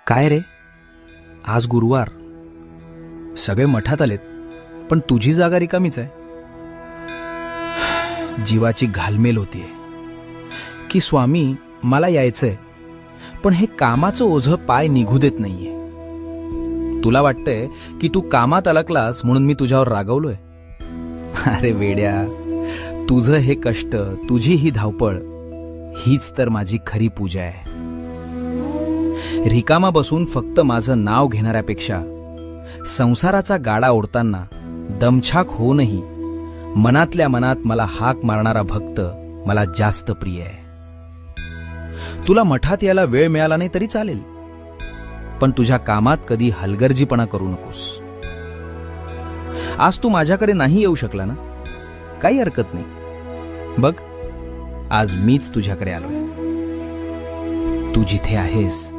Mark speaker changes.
Speaker 1: काय रे, आज गुरुवार, सगळे मठात आलेत, पण तुझी जागा रिकामीच आहे. जीवाची घालमेल होतीये की स्वामी मला यायचंय, पण हे कामाचं ओझं पाय निघू देत नाहीये. तुला वाटतंय की तू कामात अडकलास म्हणून मी तुझ्यावर रागवलोय. अरे वेड्या, तुझं हे कष्ट, तुझी ही धावपळ, हीच तर माझी खरी पूजा आहे. रिकामा बसून फक्त माझं नाव घेणाऱ्यापेक्षा संसाराचा गाडा ओढताना दमछाक होऊनही मनातल्या मनात मला हाक मारणारा भक्त मला जास्त प्रिय आहे. तुला मठात यायला वेळ मिळाला नाही तरी चालेल, पण तुझ्या कामात कधी हलगर्जीपणा करू नकोस. आज तू माझ्याकडे नाही येऊ शकला ना, काही हरकत नाही. बघ, आज मीच तुझ्याकडे आलोय. तू जिथे आहेस